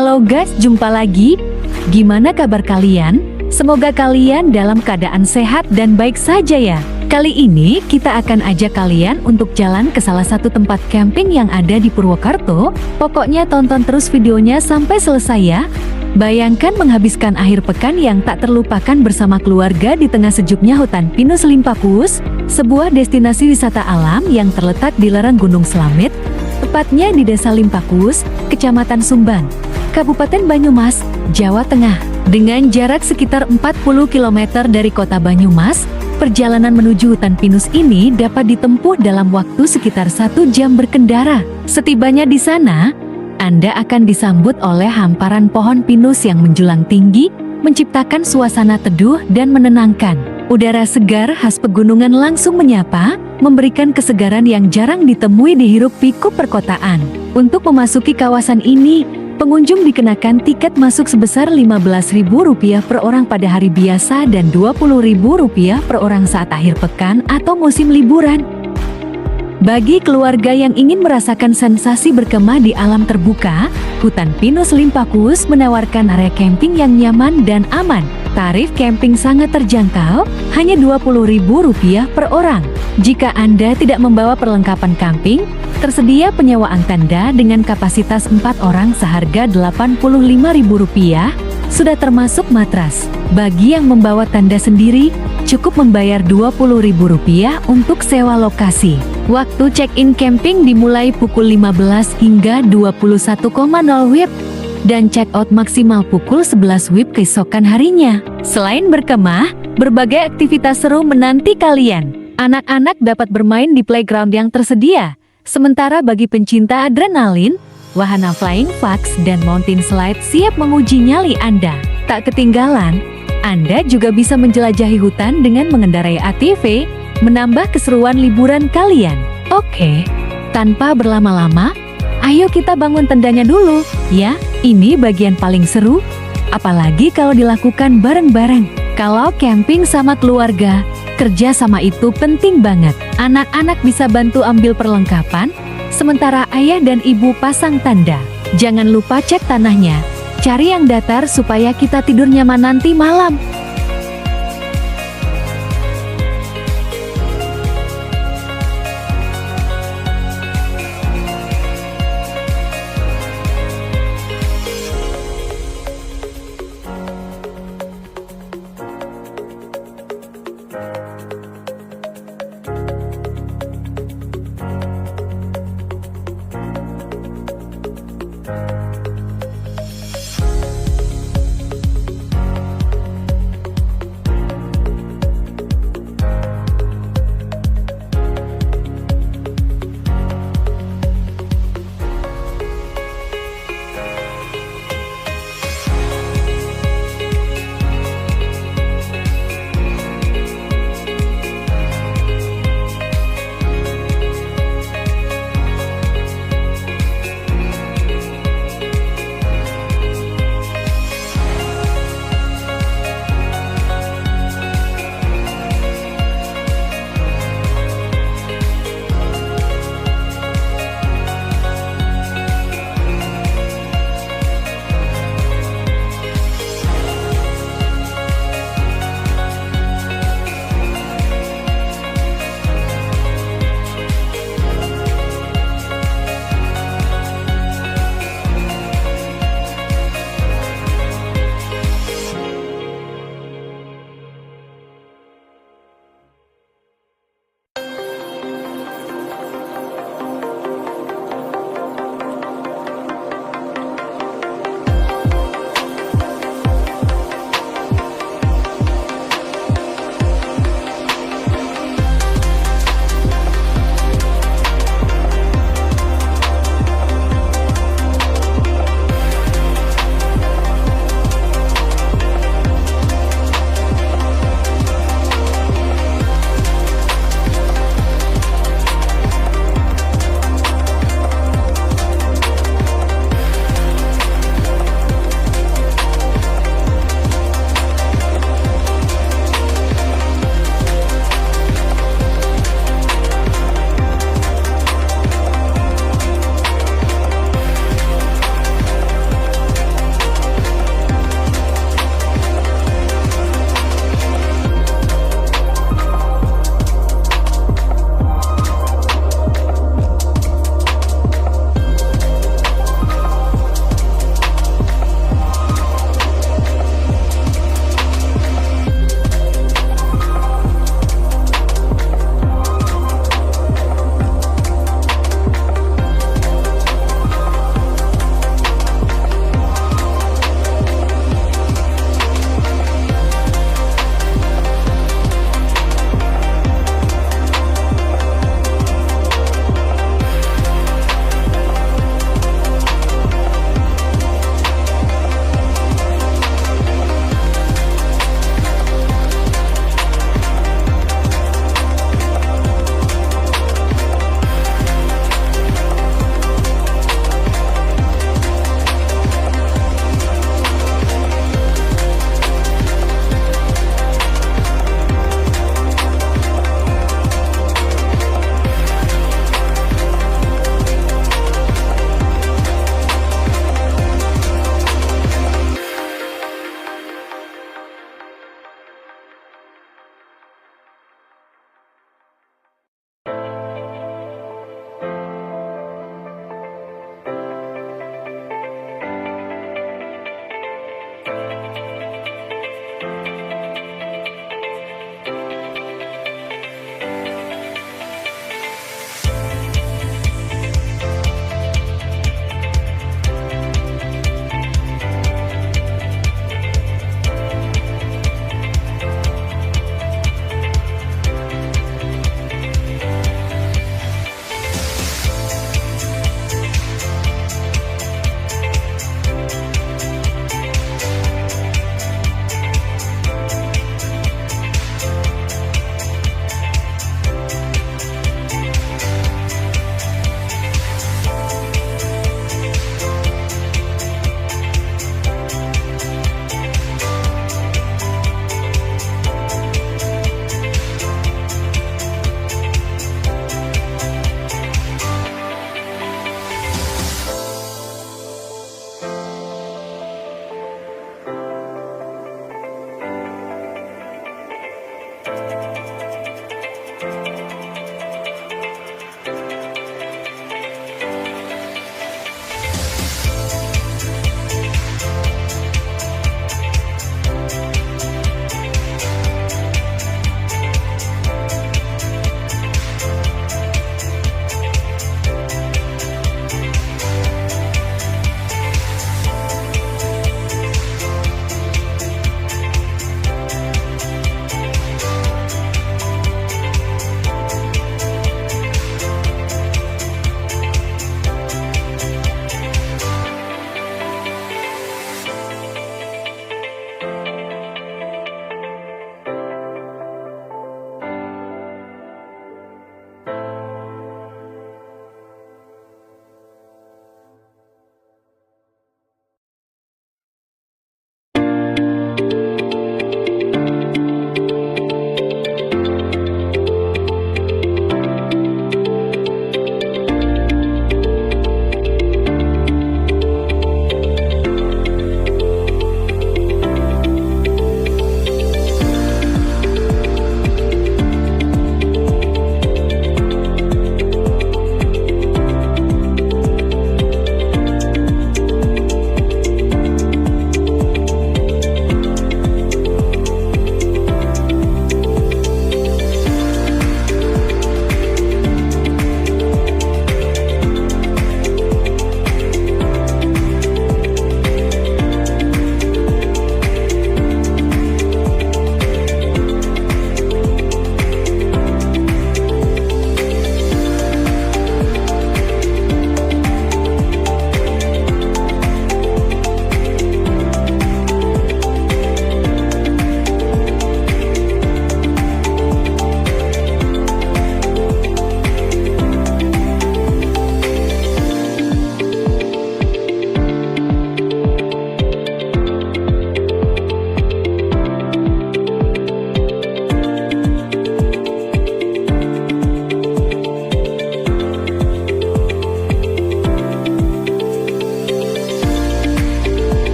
Halo guys, jumpa lagi. Gimana kabar kalian? Semoga kalian dalam keadaan sehat dan baik saja ya. Kali ini kita akan ajak kalian untuk jalan ke salah satu tempat camping yang ada di Purwokerto. Pokoknya tonton terus videonya sampai selesai ya. Bayangkan menghabiskan akhir pekan yang tak terlupakan bersama keluarga di tengah sejuknya hutan pinus Limpakus, sebuah destinasi wisata alam yang terletak di lereng Gunung Slamet, tepatnya di Desa Limpakus, Kecamatan Sumbang, Kabupaten Banyumas, Jawa Tengah. Dengan jarak sekitar 40 km dari kota Banyumas, perjalanan menuju hutan pinus ini dapat ditempuh dalam waktu sekitar 1 jam berkendara. Setibanya di sana, Anda akan disambut oleh hamparan pohon pinus yang menjulang tinggi, menciptakan suasana teduh dan menenangkan. Udara segar khas pegunungan langsung menyapa, memberikan kesegaran yang jarang ditemui di hiruk-pikuk perkotaan. Untuk memasuki kawasan ini, pengunjung dikenakan tiket masuk sebesar Rp15.000 per orang pada hari biasa dan Rp20.000 per orang saat akhir pekan atau musim liburan. Bagi keluarga yang ingin merasakan sensasi berkemah di alam terbuka, Hutan Pinus Limpakus menawarkan area camping yang nyaman dan aman. Tarif camping sangat terjangkau, hanya Rp20.000 per orang. Jika Anda tidak membawa perlengkapan camping, tersedia penyewaan tenda dengan kapasitas 4 orang seharga Rp85.000, sudah termasuk matras. Bagi yang membawa tenda sendiri, cukup membayar Rp20.000 untuk sewa lokasi. Waktu check-in camping dimulai pukul 15 hingga 21.00 WIB dan check-out maksimal pukul 11 WIB keesokan harinya. Selain berkemah, berbagai aktivitas seru menanti kalian. Anak-anak dapat bermain di playground yang tersedia. Sementara bagi pencinta adrenalin, wahana flying fox dan mountain slide siap menguji nyali Anda. Tak ketinggalan, Anda juga bisa menjelajahi hutan dengan mengendarai ATV, menambah keseruan liburan kalian. Oke, tanpa berlama-lama, ayo kita bangun tendanya dulu, ya. Ini bagian paling seru, apalagi kalau dilakukan bareng-bareng. Kalau camping sama keluarga, kerja sama itu penting banget. Anak-anak bisa bantu ambil perlengkapan, sementara ayah dan ibu pasang tanda. Jangan lupa cek tanahnya, cari yang datar supaya kita tidur nyaman nanti malam.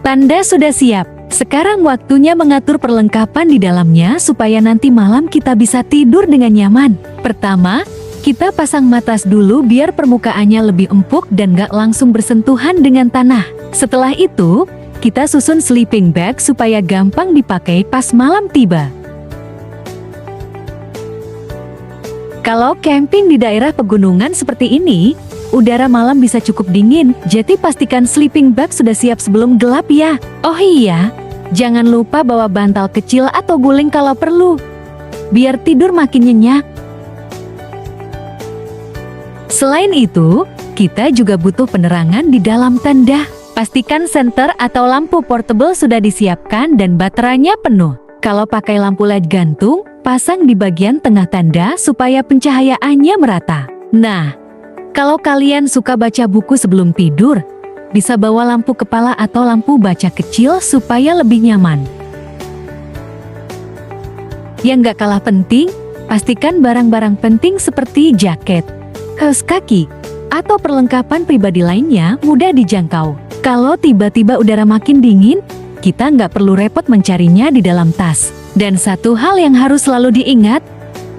Tanda sudah siap. Sekarang waktunya mengatur perlengkapan di dalamnya supaya nanti malam kita bisa tidur dengan nyaman. Pertama, kita pasang matras dulu biar permukaannya lebih empuk dan gak langsung bersentuhan dengan tanah. Setelah itu, kita susun sleeping bag supaya gampang dipakai pas malam tiba. Kalau camping di daerah pegunungan seperti ini, udara malam bisa cukup dingin, jadi pastikan sleeping bag sudah siap sebelum gelap ya. Oh iya, jangan lupa bawa bantal kecil atau guling kalau perlu, biar tidur makin nyenyak. Selain itu, kita juga butuh penerangan di dalam tenda. Pastikan senter atau lampu portable sudah disiapkan dan baterainya penuh. Kalau pakai lampu LED gantung, pasang di bagian tengah tenda supaya pencahayaannya merata. Nah, kalau kalian suka baca buku sebelum tidur, bisa bawa lampu kepala atau lampu baca kecil supaya lebih nyaman. Yang gak kalah penting, pastikan barang-barang penting seperti jaket, kaos kaki, atau perlengkapan pribadi lainnya mudah dijangkau. Kalau tiba-tiba udara makin dingin, kita nggak perlu repot mencarinya di dalam tas. Dan satu hal yang harus selalu diingat,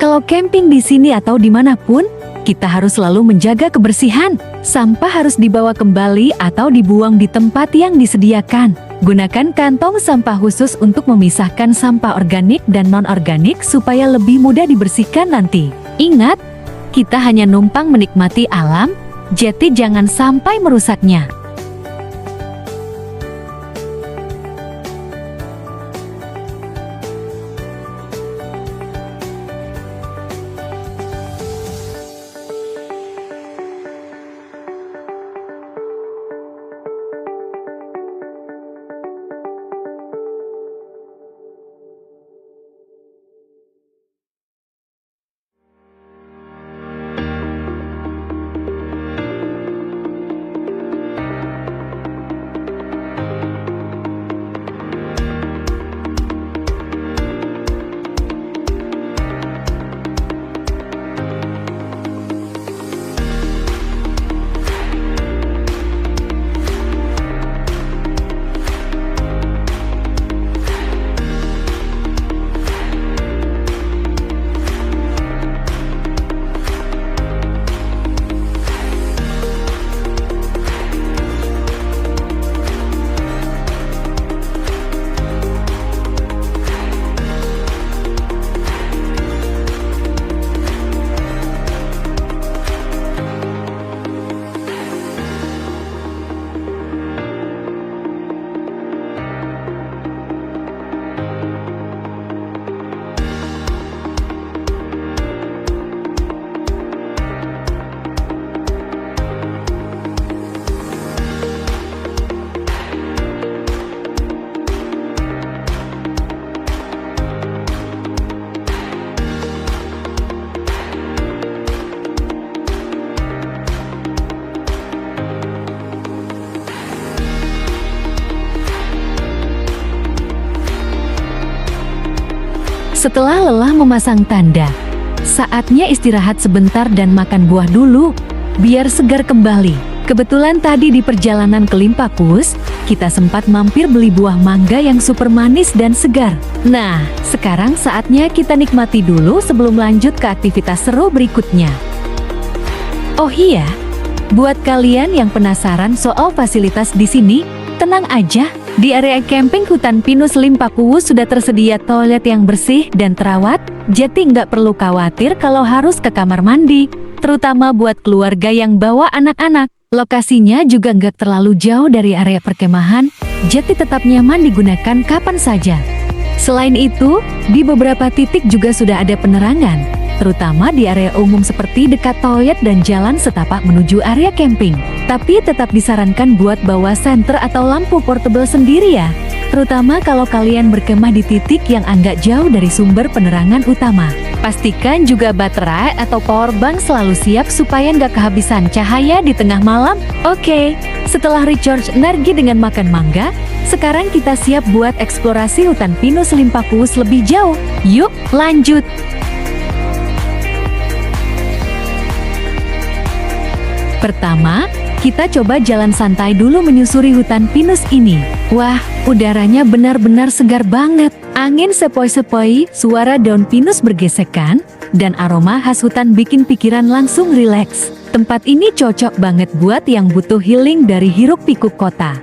kalau camping di sini atau dimanapun, kita harus selalu menjaga kebersihan. Sampah harus dibawa kembali atau dibuang di tempat yang disediakan. Gunakan kantong sampah khusus untuk memisahkan sampah organik dan non-organik supaya lebih mudah dibersihkan nanti. Ingat, kita hanya numpang menikmati alam, jadi jangan sampai merusaknya. Setelah lelah memasang tanda, saatnya istirahat sebentar dan makan buah dulu, biar segar kembali. Kebetulan tadi di perjalanan ke Limpakus, kita sempat mampir beli buah mangga yang super manis dan segar. Nah, sekarang saatnya kita nikmati dulu sebelum lanjut ke aktivitas seru berikutnya. Oh iya, buat kalian yang penasaran soal fasilitas di sini, tenang aja. Di area camping hutan pinus Limpakus sudah tersedia toilet yang bersih dan terawat, jadi nggak perlu khawatir kalau harus ke kamar mandi, terutama buat keluarga yang bawa anak-anak. Lokasinya juga nggak terlalu jauh dari area perkemahan, jadi tetap nyaman digunakan kapan saja. Selain itu, di beberapa titik juga sudah ada penerangan, terutama di area umum seperti dekat toilet dan jalan setapak menuju area camping. Tapi tetap disarankan buat bawa senter atau lampu portable sendiri ya, terutama kalau kalian berkemah di titik yang agak jauh dari sumber penerangan utama. Pastikan juga baterai atau power bank selalu siap supaya nggak kehabisan cahaya di tengah malam. Oke, setelah recharge energi dengan makan mangga, sekarang kita siap buat eksplorasi hutan pinus Limpakus lebih jauh. Yuk, lanjut! Pertama, kita coba jalan santai dulu menyusuri hutan pinus ini. Wah, udaranya benar-benar segar banget. Angin sepoi-sepoi, suara daun pinus bergesekan, dan aroma khas hutan bikin pikiran langsung rileks. Tempat ini cocok banget buat yang butuh healing dari hiruk-pikuk kota.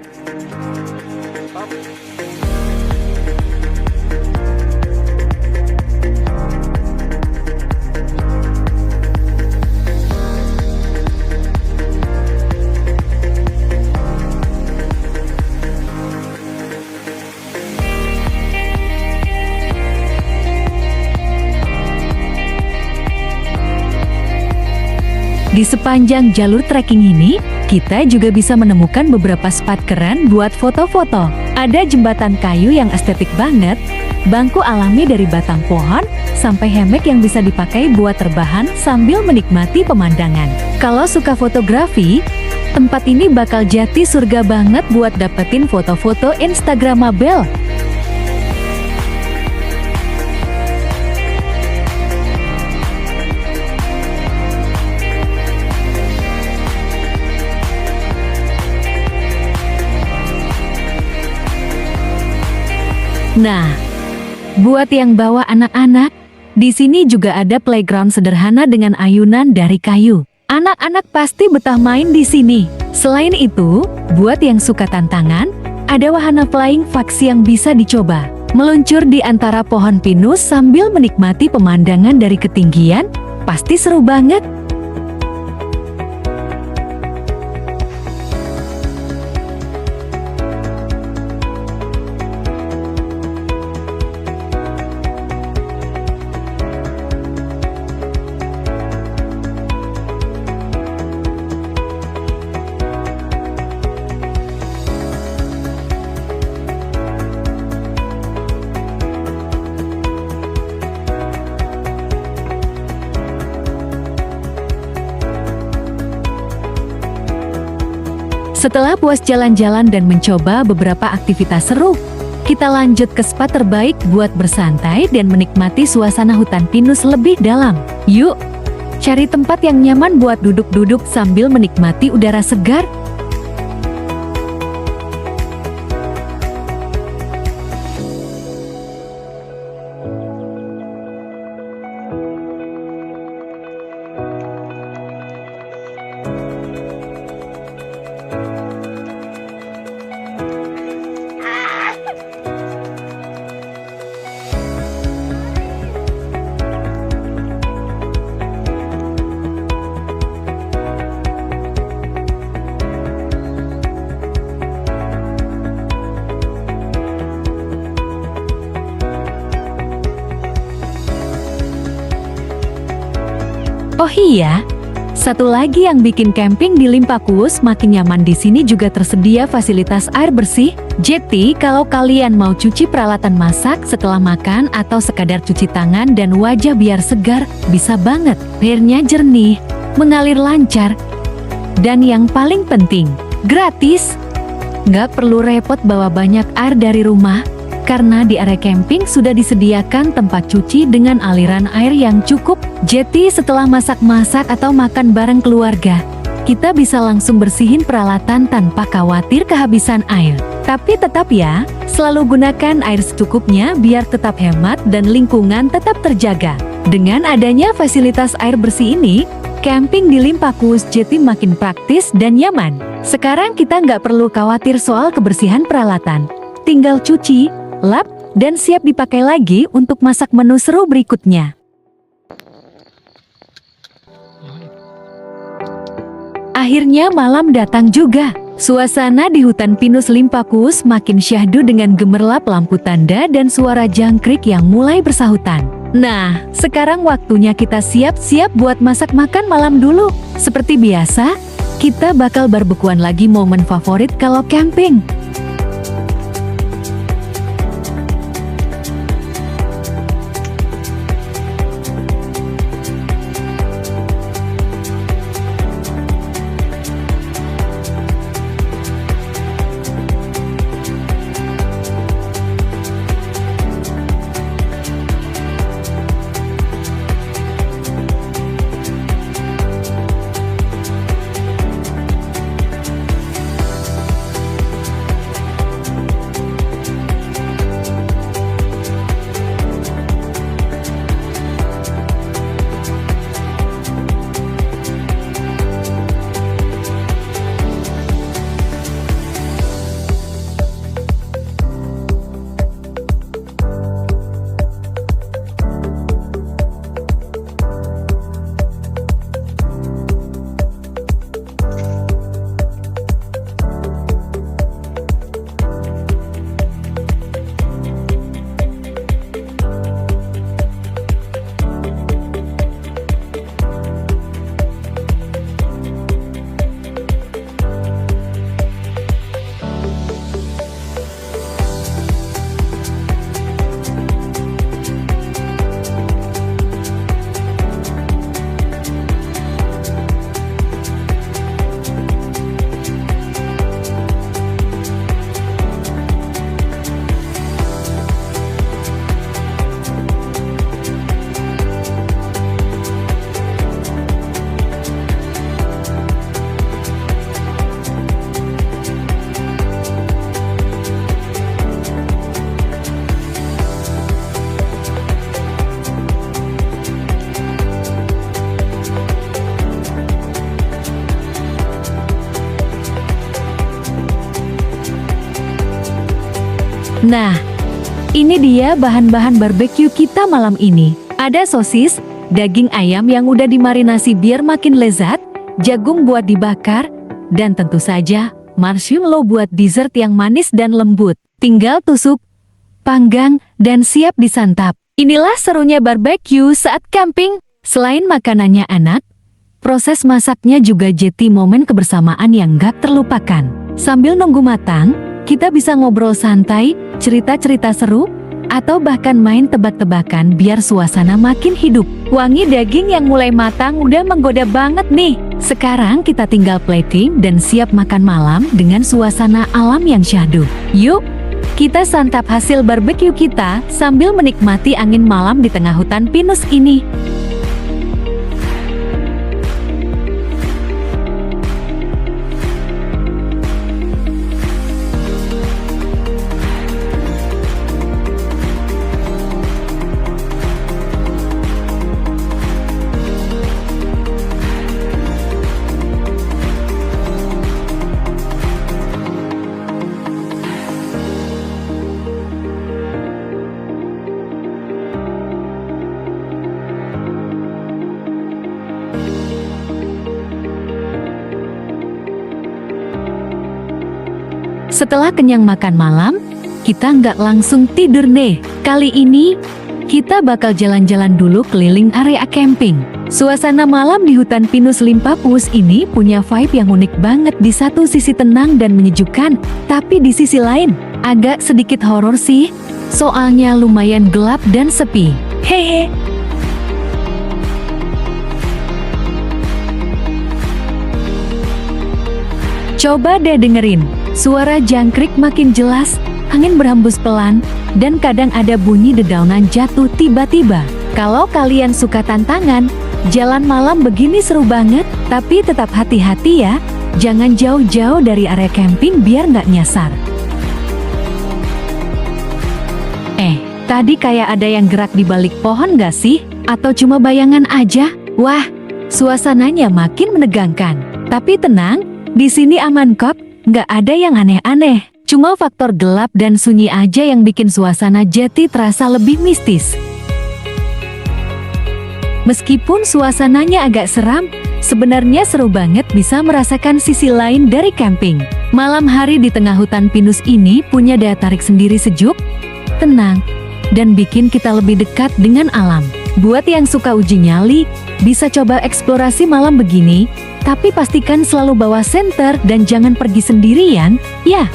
Di sepanjang jalur trekking ini, kita juga bisa menemukan beberapa spot keren buat foto-foto. Ada jembatan kayu yang estetik banget, bangku alami dari batang pohon, sampai hamak yang bisa dipakai buat terbahan sambil menikmati pemandangan. Kalau suka fotografi, tempat ini bakal jadi surga banget buat dapetin foto-foto instagramable. Nah, buat yang bawa anak-anak, di sini juga ada playground sederhana dengan ayunan dari kayu. Anak-anak pasti betah main di sini. Selain itu, buat yang suka tantangan, ada wahana flying fox yang bisa dicoba. Meluncur di antara pohon pinus sambil menikmati pemandangan dari ketinggian, pasti seru banget. Setelah puas jalan-jalan dan mencoba beberapa aktivitas seru, kita lanjut ke spot terbaik buat bersantai dan menikmati suasana hutan pinus lebih dalam. Yuk, cari tempat yang nyaman buat duduk-duduk sambil menikmati udara segar. Oh iya, satu lagi yang bikin camping di Limpakuus makin nyaman di sini juga tersedia fasilitas air bersih. Jadi kalau kalian mau cuci peralatan masak setelah makan atau sekadar cuci tangan dan wajah biar segar, bisa banget. Airnya jernih, mengalir lancar, dan yang paling penting, gratis. Nggak perlu repot bawa banyak air dari rumah, karena di area camping sudah disediakan tempat cuci dengan aliran air yang cukup. Jadi setelah masak-masak atau makan bareng keluarga, kita bisa langsung bersihin peralatan tanpa khawatir kehabisan air. Tapi tetap ya, selalu gunakan air secukupnya biar tetap hemat dan lingkungan tetap terjaga. Dengan adanya fasilitas air bersih ini, camping di Limpakuus jadi makin praktis dan nyaman. Sekarang kita nggak perlu khawatir soal kebersihan peralatan. Tinggal cuci, lap, dan siap dipakai lagi untuk masak menu seru berikutnya. Akhirnya malam datang juga. Suasana di hutan pinus Limpakuus makin syahdu dengan gemerlap lampu tanda dan suara jangkrik yang mulai bersahutan. Nah, sekarang waktunya kita siap-siap buat masak makan malam dulu. Seperti biasa, kita bakal barbekyuan lagi, momen favorit kalau camping. Nah, ini dia bahan-bahan barbeque kita malam ini. Ada sosis, daging ayam yang udah dimarinasi biar makin lezat, jagung buat dibakar, dan tentu saja marshmallow buat dessert yang manis dan lembut. Tinggal tusuk, panggang, dan siap disantap. Inilah serunya barbeque saat camping. Selain makanannya enak, proses masaknya juga jadi momen kebersamaan yang gak terlupakan. Sambil nunggu matang, kita bisa ngobrol santai, cerita-cerita seru, atau bahkan main tebak-tebakan biar suasana makin hidup. Wangi daging yang mulai matang udah menggoda banget nih. Sekarang kita tinggal plating dan siap makan malam dengan suasana alam yang syahdu. Yuk, kita santap hasil barbeque kita sambil menikmati angin malam di tengah hutan pinus ini. Setelah kenyang makan malam, kita nggak langsung tidur deh. Kali ini, kita bakal jalan-jalan dulu keliling area camping. Suasana malam di hutan pinus Limpopo ini punya vibe yang unik banget. Di satu sisi tenang dan menyejukkan, tapi di sisi lain, agak sedikit horor sih. Soalnya lumayan gelap dan sepi. Hehe. Coba deh dengerin. Suara jangkrik makin jelas, angin berhembus pelan, dan kadang ada bunyi dedaunan jatuh tiba-tiba. Kalau kalian suka tantangan, jalan malam begini seru banget, tapi tetap hati-hati ya. Jangan jauh-jauh dari area camping biar nggak nyasar. Tadi kayak ada yang gerak di balik pohon nggak sih? Atau cuma bayangan aja? Wah, suasananya makin menegangkan. Tapi tenang, di sini aman kok. Nggak ada yang aneh-aneh, cuma faktor gelap dan sunyi aja yang bikin suasana jadi terasa lebih mistis. Meskipun suasananya agak seram, sebenarnya seru banget bisa merasakan sisi lain dari camping. Malam hari di tengah hutan pinus ini punya daya tarik sendiri, sejuk, tenang, dan bikin kita lebih dekat dengan alam. Buat yang suka uji nyali, bisa coba eksplorasi malam begini, tapi pastikan selalu bawa senter dan jangan pergi sendirian, ya.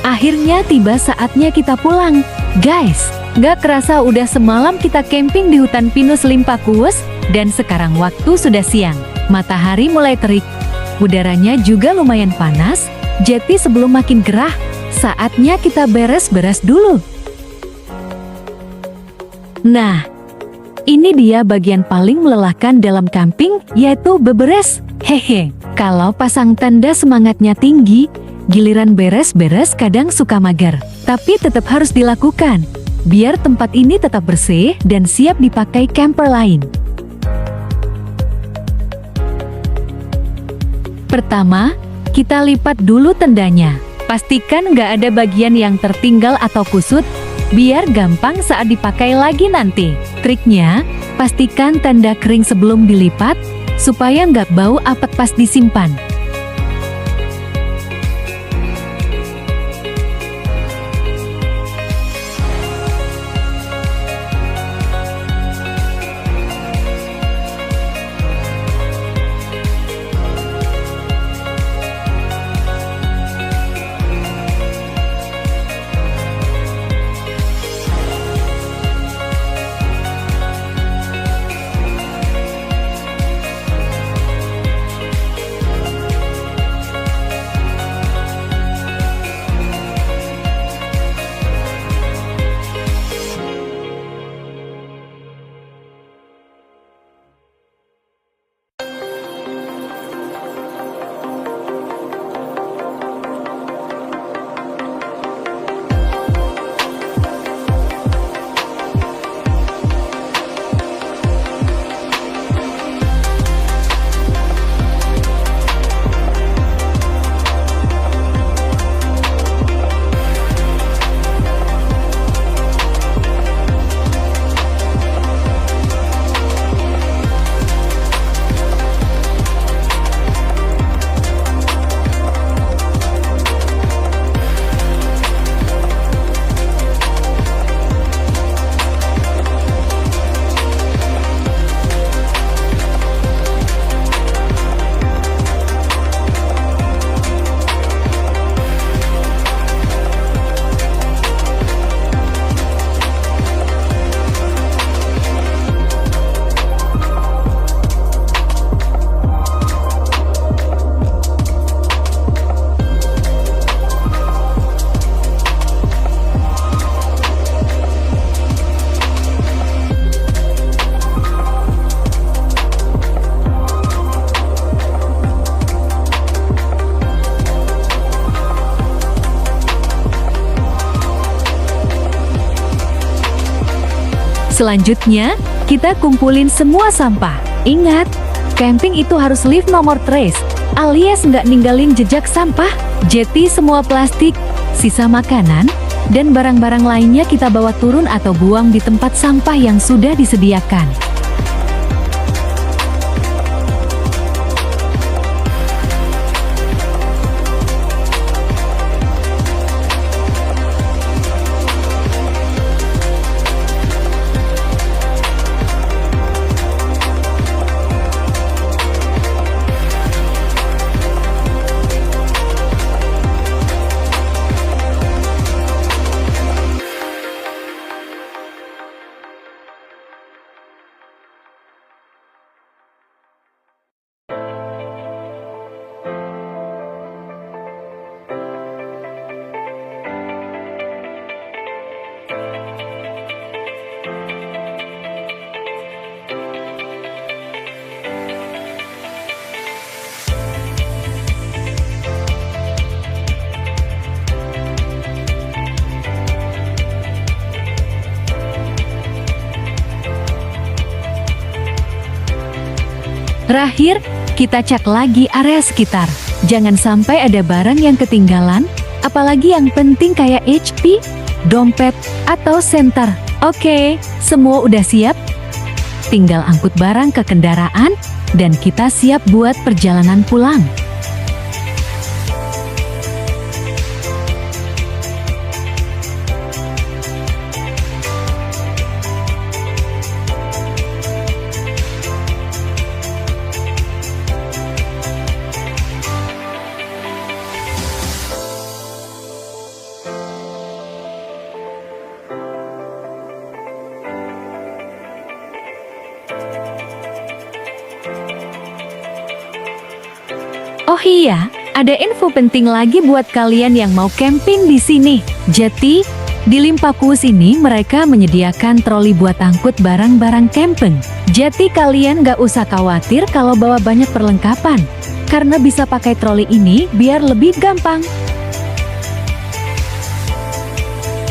Akhirnya tiba saatnya kita pulang. Guys, gak kerasa udah semalam kita camping di hutan pinus Limpopo, dan sekarang waktu sudah siang. Matahari mulai terik, udaranya juga lumayan panas, jadi sebelum makin gerah, saatnya kita beres-beres dulu. Nah, ini dia bagian paling melelahkan dalam camping, yaitu beberes. Hehe, kalau pasang tanda semangatnya tinggi, giliran beres-beres kadang suka mager. Tapi tetap harus dilakukan, biar tempat ini tetap bersih dan siap dipakai camper lain. Pertama, kita lipat dulu tendanya. Pastikan nggak ada bagian yang tertinggal atau kusut, biar gampang saat dipakai lagi nanti. Triknya, pastikan tenda kering sebelum dilipat, supaya nggak bau apet pas disimpan. Selanjutnya, kita kumpulin semua sampah. Ingat, camping itu harus leave no more trace, alias nggak ninggalin jejak sampah. Jadi semua plastik, sisa makanan, dan barang-barang lainnya kita bawa turun atau buang di tempat sampah yang sudah disediakan. Terakhir, kita cek lagi area sekitar. Jangan sampai ada barang yang ketinggalan, apalagi yang penting kayak HP, dompet, atau senter. Oke, semua udah siap? Tinggal angkut barang ke kendaraan, dan kita siap buat perjalanan pulang. Oh iya, ada info penting lagi buat kalian yang mau camping di sini. Jadi, di Limpakuus ini mereka menyediakan troli buat angkut barang-barang camping. Jadi kalian gak usah khawatir kalau bawa banyak perlengkapan, karena bisa pakai troli ini biar lebih gampang.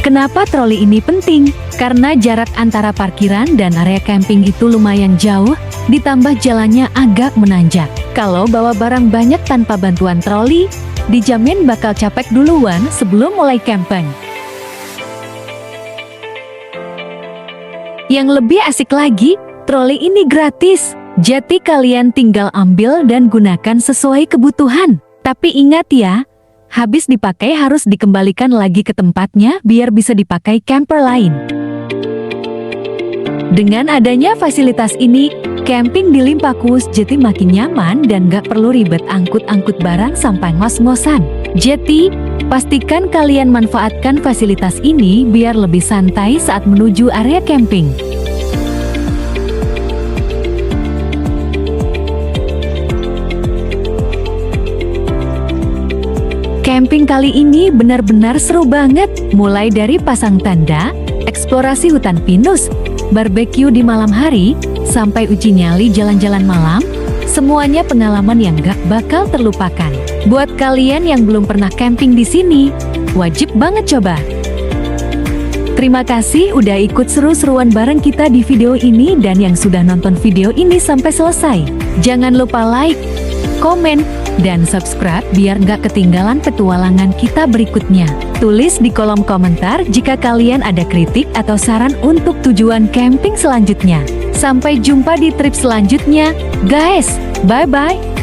Kenapa troli ini penting? Karena jarak antara parkiran dan area camping itu lumayan jauh, ditambah jalannya agak menanjak. Kalau bawa barang banyak tanpa bantuan troli, dijamin bakal capek duluan sebelum mulai camping. Yang lebih asik lagi, troli ini gratis. Jadi kalian tinggal ambil dan gunakan sesuai kebutuhan. Tapi ingat ya, habis dipakai harus dikembalikan lagi ke tempatnya biar bisa dipakai camper lain. Dengan adanya fasilitas ini, camping di Limpakuus jadi makin nyaman dan gak perlu ribet angkut-angkut barang sampai ngos-ngosan. Jadi, pastikan kalian manfaatkan fasilitas ini biar lebih santai saat menuju area camping. Camping kali ini benar-benar seru banget, mulai dari pasang tenda, eksplorasi hutan pinus, barbeque di malam hari, sampai uji nyali jalan-jalan malam, semuanya pengalaman yang gak bakal terlupakan. Buat kalian yang belum pernah camping di sini, wajib banget coba. Terima kasih udah ikut seru-seruan bareng kita di video ini dan yang sudah nonton video ini sampai selesai. Jangan lupa like, komen, dan subscribe biar gak ketinggalan petualangan kita berikutnya. Tulis di kolom komentar jika kalian ada kritik atau saran untuk tujuan camping selanjutnya. Sampai jumpa di trip selanjutnya, guys. Bye-bye.